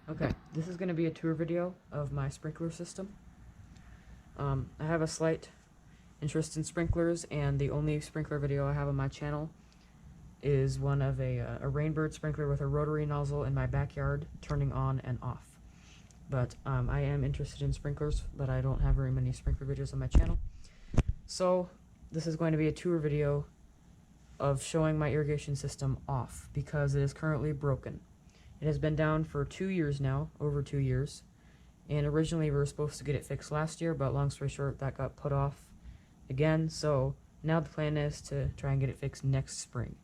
Okay, this is going to be a tour video of my sprinkler system. I have a slight interest in sprinklers, and the only sprinkler video I have on my channel is one of a rainbird sprinkler with a rotary nozzle in my backyard turning on and off. But I am interested in sprinklers, but I don't have very many sprinkler videos on my channel. So this is going to be a tour video of showing my irrigation system off because it is currently broken. It has been down for 2 years now, over 2 years, and originally we were supposed to get it fixed last year, but long story short, that got put off again. So now the plan is to try and get it fixed next spring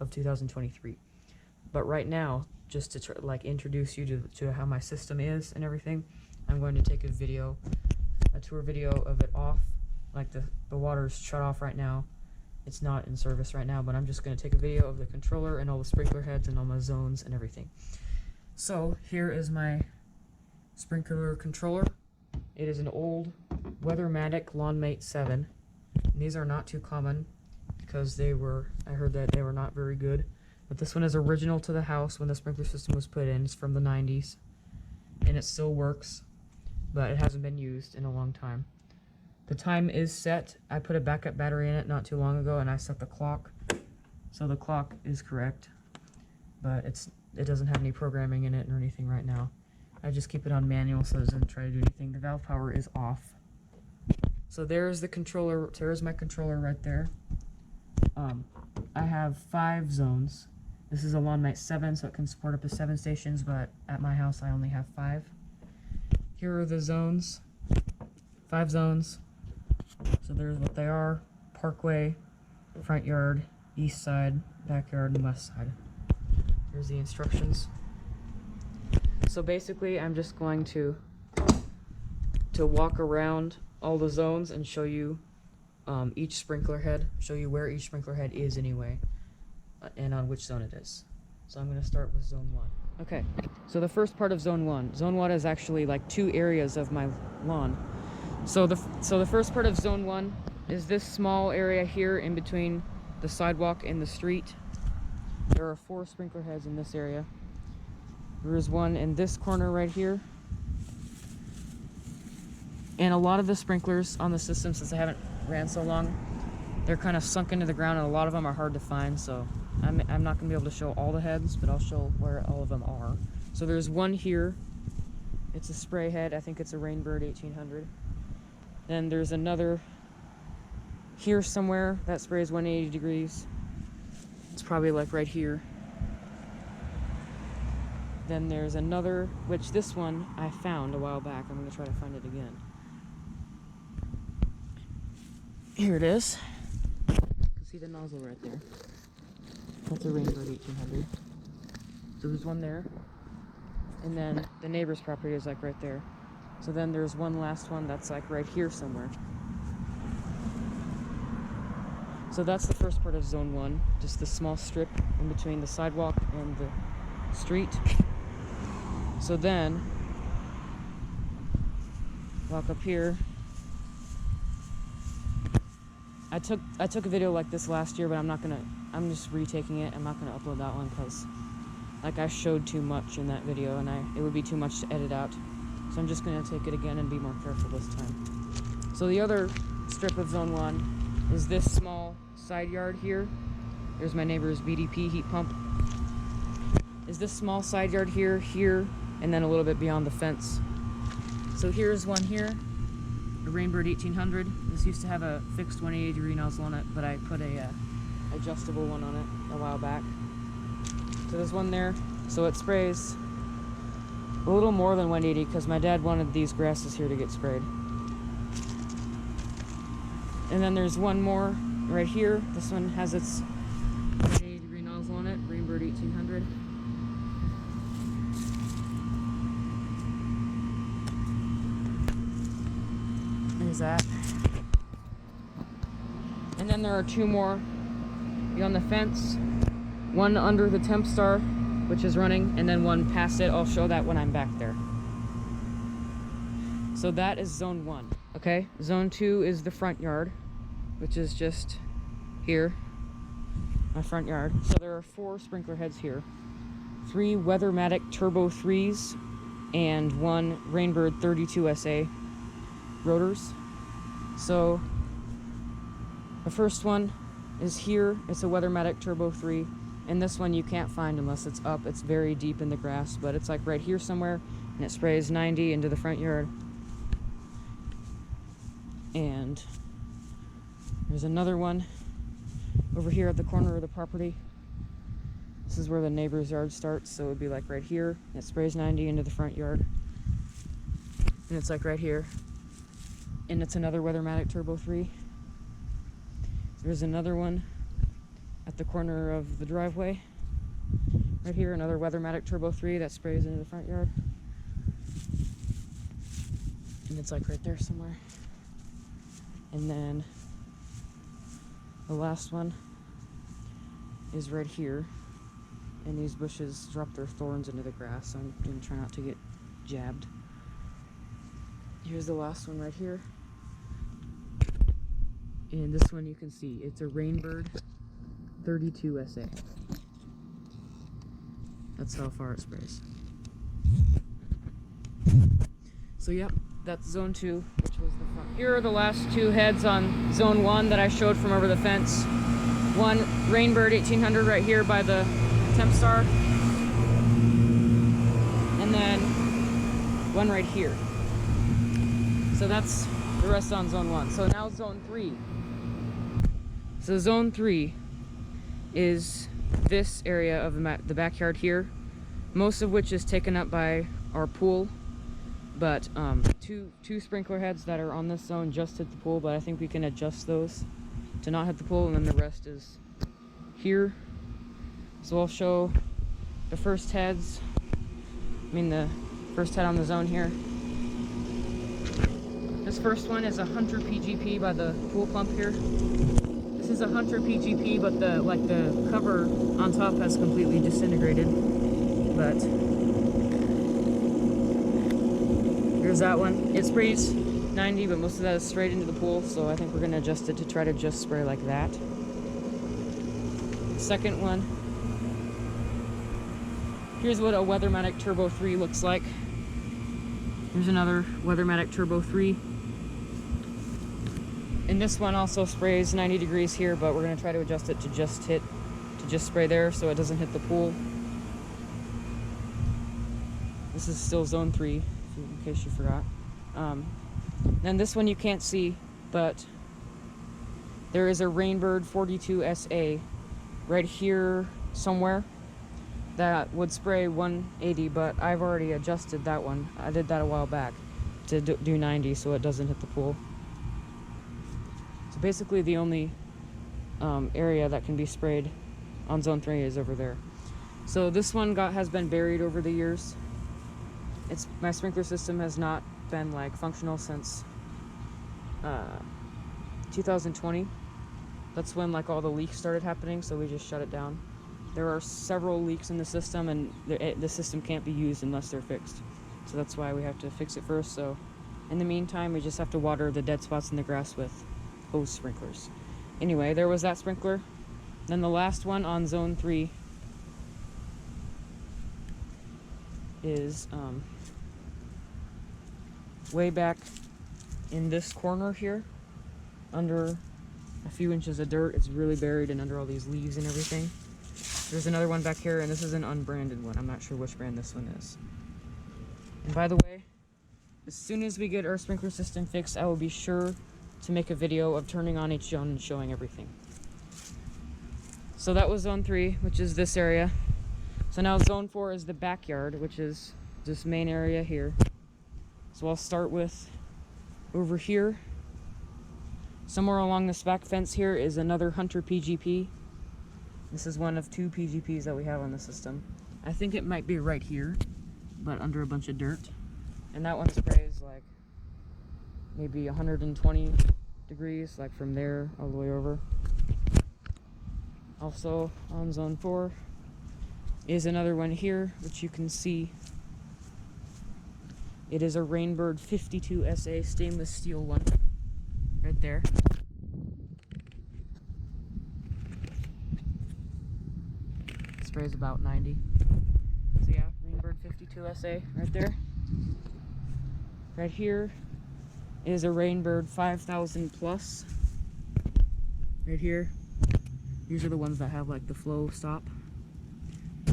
of 2023. But right now, just to introduce you to how my system is and everything, I'm going to take a tour video of it off. Like the water's shut off right now. It's not in service right now, but I'm just going to take a video of the controller and all the sprinkler heads and all my zones and everything. So here is my sprinkler controller. It is an old Weathermatic Lawnmate 7. And these are not too common because I heard that they were not very good. But this one is original to the house when the sprinkler system was put in. It's from the 90s. And it still works, but it hasn't been used in a long time. The time is set. I put a backup battery in it not too long ago, and I set the clock. So the clock is correct, but it doesn't have any programming in it or anything right now. I just keep it on manual so it doesn't try to do anything. The valve power is off. So there's the controller. There's my controller right there. I have 5 zones. This is a Lawnmate 7, so it can support up to 7 stations, but at my house I only have 5. Here are the zones. 5 zones. So there's what they are: parkway, front yard, east side, backyard, and west side. Here's the instructions. So basically I'm just going to walk around all the zones and show you each sprinkler head, show you where each sprinkler head is anyway, and on which zone it is. So I'm going to start with zone 1. Okay, so the first part of zone 1. Zone 1 is actually like 2 areas of my lawn. So the first part of zone 1 is this small area here in between the sidewalk and the street. There are 4 sprinkler heads in this area. There is one in this corner right here. And a lot of the sprinklers on the system, since I haven't ran so long, they're kind of sunk into the ground, and a lot of them are hard to find, so I'm not going to be able to show all the heads, but I'll show where all of them are. So there's one here. It's a spray head. I think it's a Rainbird 1800. Then there's another here somewhere that sprays 180 degrees. It's probably like right here. Then there's another, which this one I found a while back. I'm going to try to find it again. Here it is. You can see the nozzle right there. That's a Rainbird 1800. So there's one there. And then the neighbor's property is like right there. So then there's one last one that's like right here somewhere. So that's the first part of zone 1, just the small strip in between the sidewalk and the street. So then, walk up here. I took a video like this last year, but I'm just retaking it. I'm not gonna upload that one because like I showed too much in that video, and it would be too much to edit out. So I'm just going to take it again and be more careful this time. So the other strip of zone 1 is this small side yard here. There's my neighbor's BDP heat pump. Is this small side yard here, and then a little bit beyond the fence. So here's one here, a Rainbird 1800. This used to have a fixed 180 degree nozzle on it, but I put a adjustable one on it a while back. So there's one there. So it sprays a little more than 180 because my dad wanted these grasses here to get sprayed. And then there's one more right here. This one has its 180 degree nozzle on it, Rainbird 1800. There's that. And then there are 2 more beyond the fence. One under the temp star, which is running, and then one past it. I'll show that when I'm back there. So that is zone 1. Okay, zone 2 is the front yard, which is just here, my front yard. So there are 4 sprinkler heads here. 3 Weathermatic Turbo 3s and one Rainbird 32 SA rotors. So the first one is here. It's a Weathermatic Turbo 3, and this one you can't find unless it's up. It's very deep in the grass, but it's like right here somewhere, and it sprays 90 into the front yard. And there's another one over here at the corner of the property. This is where the neighbor's yard starts, so it would be like right here. It sprays 90 into the front yard. And it's like right here. And it's another Weathermatic Turbo 3. There's another one at the corner of the driveway. Right here, another Weathermatic Turbo 3 that sprays into the front yard. And it's like right there somewhere. And then the last one is right here. And these bushes drop their thorns into the grass, so I'm going to try not to get jabbed. Here's the last one right here. And this one you can see, it's a Rainbird 32 SA. That's how far it sprays. So yep, that's zone 2, which was the front. Here are the last two heads on zone 1 that I showed from over the fence. One Rainbird 1800 right here by the temp star, and then one right here. So that's the rest on zone 1. So now zone 3. So zone 3 is this area of the backyard here, most of which is taken up by our pool, but two sprinkler heads that are on this zone just hit the pool, but I think we can adjust those to not hit the pool, and then the rest is here. So I'll show the first heads, the first head on the zone here. This first one is a Hunter PGP by the pool pump here. This is a Hunter PGP, but the cover on top has completely disintegrated. But here's that one. It sprays 90, but most of that is straight into the pool, so I think we're gonna adjust it to try to just spray like that. Second one. Here's what a Weathermatic Turbo 3 looks like. Here's another Weathermatic Turbo 3. And this one also sprays 90 degrees here, but we're going to try to adjust it to just spray there so it doesn't hit the pool. This is still zone 3, in case you forgot. Then this one you can't see, but there is a Rainbird 42 SA right here somewhere that would spray 180, but I've already adjusted that one. I did that a while back to do 90 so it doesn't hit the pool. So basically the only area that can be sprayed on zone 3 is over there. So this one has been buried over the years. My sprinkler system has not been functional since 2020. That's when all the leaks started happening, so we just shut it down. There are several leaks in the system, and the system can't be used unless they're fixed. So that's why we have to fix it first. So in the meantime, we just have to water the dead spots in the grass with hose sprinklers. Anyway, there was that sprinkler. Then the last one on zone 3 is way back in this corner here, under a few inches of dirt. It's really buried and under all these leaves and everything. There's another one back here, and this is an unbranded one. I'm not sure which brand this one is. And by the way, as soon as we get our sprinkler system fixed, I will be sure to make a video of turning on each zone and showing everything. So that was zone 3, which is this area. So now zone 4 is the backyard, which is this main area here. So I'll start with over here. Somewhere along this back fence here is another Hunter PGP. This is one of 2 PGPs that we have on the system. I think it might be right here, but under a bunch of dirt. And that one sprays maybe 120 degrees, from there all the way over. Also on zone 4 is another one here, which you can see. It is a Rainbird 52 SA stainless steel one, right there. Sprays about 90. So yeah, Rainbird 52 SA right there. Right here is a Rainbird 5000 plus. Right here. These are the ones that have like the flow stop.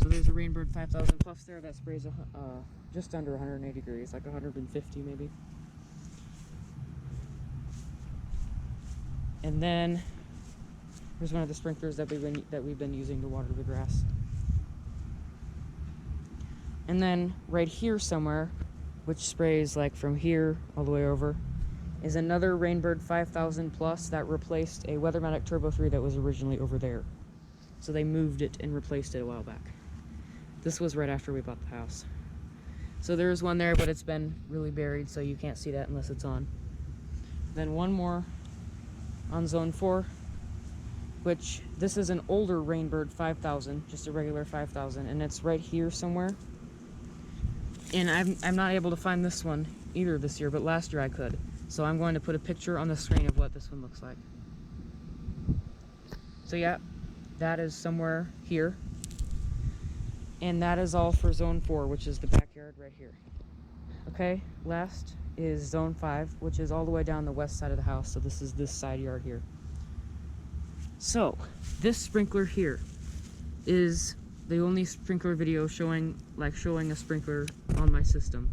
So there's a Rainbird 5000 plus there that sprays just under 180 degrees, like 150 maybe. And then here's one of the sprinklers that we've been using to water the grass. And then right here somewhere, which sprays like from here all the way over, is another Rainbird 5000 plus that replaced a Weathermatic Turbo 3 that was originally over there. So they moved it and replaced it a while back. This was right after we bought the house. So there's one there, but it's been really buried, so you can't see that unless it's on. Then one more on zone 4, which this is an older Rainbird 5000, just a regular 5000, and it's right here somewhere. And I'm not able to find this one either this year, but last year I could. So I'm going to put a picture on the screen of what this one looks like. So yeah, that is somewhere here. And that is all for zone 4, which is the backyard right here. Okay, last is zone 5, which is all the way down the west side of the house. So this is this side yard here. So this sprinkler here is the only sprinkler video showing a sprinkler on my system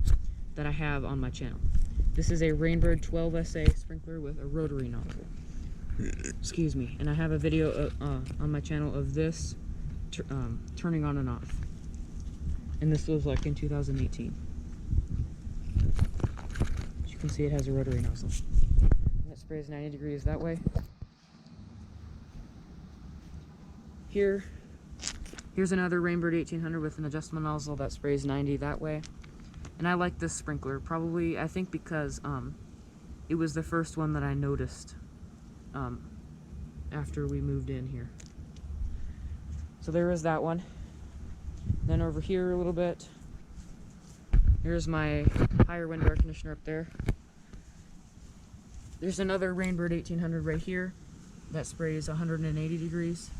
that I have on my channel. This is a Rainbird 12SA sprinkler with a rotary nozzle. Excuse me. And I have a video on my channel of this turning on and off. And this was like in 2018. As you can see, it has a rotary nozzle. And it sprays 90 degrees that way. Here's another Rainbird 1800 with an adjustable nozzle that sprays 90 that way. And I like this sprinkler, probably, I think because it was the first one that I noticed after we moved in here. So there is that one. Then over here a little bit, here's my higher window air conditioner up there. There's another Rainbird 1800 right here that sprays 180 degrees.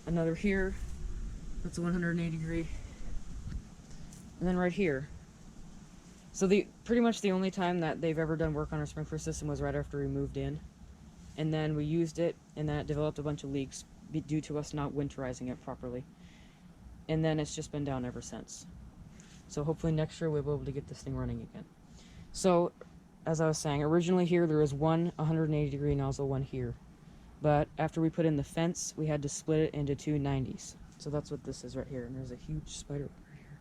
Another here, that's a 180 degree. And then right here. So pretty much the only time that they've ever done work on our sprinkler system was right after we moved in. And then we used it, and then it developed a bunch of leaks due to us not winterizing it properly. And then it's just been down ever since. So hopefully next year we'll be able to get this thing running again. So, as I was saying, originally here there was one 180 degree nozzle, one here. But after we put in the fence, we had to split it into two 90s. So that's what this is right here. And there's a huge spider over here.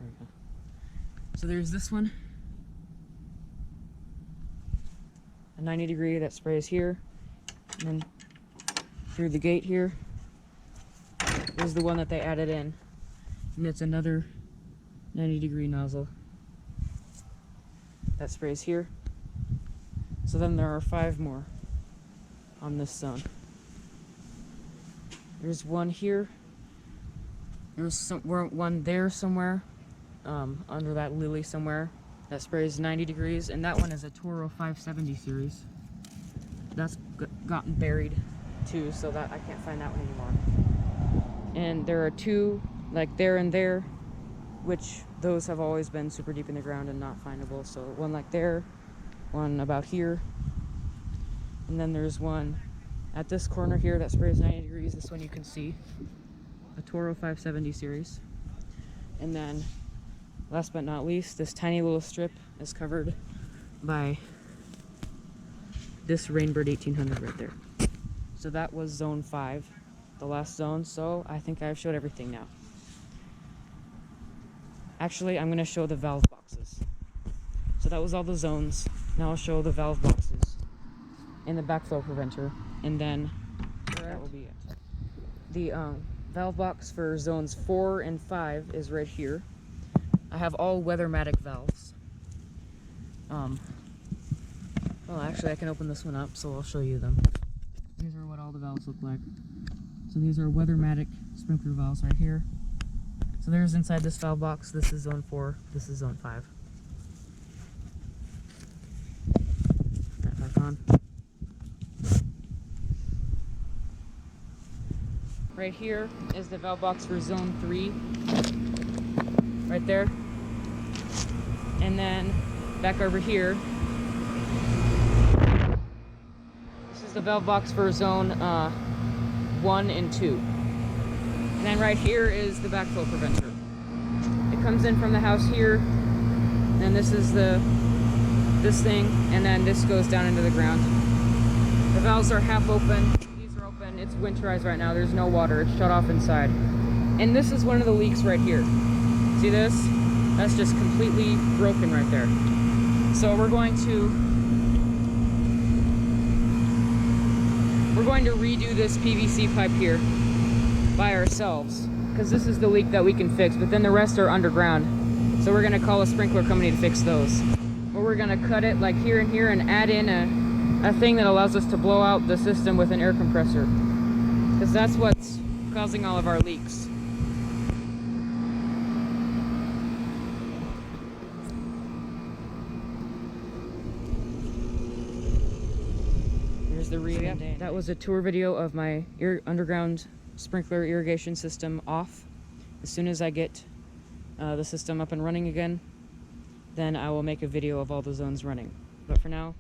There we go. So there's this one. A 90 degree that sprays here. And then through the gate here is the one that they added in. And it's another 90 degree nozzle that sprays here. So then there are 5 more on this zone. There's one here. There's one there somewhere, under that lily somewhere, that sprays 90 degrees, and that one is a Toro 570 series. That's gotten buried too, so that I can't find that one anymore. And there are 2, like there and there, which those have always been super deep in the ground and not findable. So one like there, one about here. And then there's one at this corner here that sprays 90 degrees. This one you can see, a Toro 570 series. And then, last but not least, this tiny little strip is covered by this Rainbird 1800 right there. So that was zone 5, the last zone. So I think I've showed everything now. Actually, I'm going to show the valve boxes. So that was all the zones. Now I'll show the valve boxes and the backflow preventer, and then that will be it. The valve box for zones 4 and 5 is right here. I have all Weathermatic valves. Well, actually, I can open this one up, so I'll show you them. These are what all the valves look like. So these are Weathermatic sprinkler valves right here. So there's inside this valve box. This is zone 4. This is zone 5. Put that back on. Right here is the valve box for zone 3. right there. And then back over here, this is the valve box for zone 1 and 2. And then right here is the backflow preventer. It comes in from the house here, and this is this thing, and then this goes down into the ground. The valves are half open. These are open. It's winterized right now. There's no water. It's shut off inside. And this is one of the leaks right here. See this? That's just completely broken right there. So we're going to redo this PVC pipe here by ourselves, because this is the leak that we can fix, but then the rest are underground. So we're gonna call a sprinkler company to fix those. Or we're gonna cut it like here and here and add in a thing that allows us to blow out the system with an air compressor, because that's what's causing all of our leaks. Here's the reading. That was a tour video of my underground sprinkler irrigation system off. As soon as I get the system up and running again, then I will make a video of all the zones running. But for now,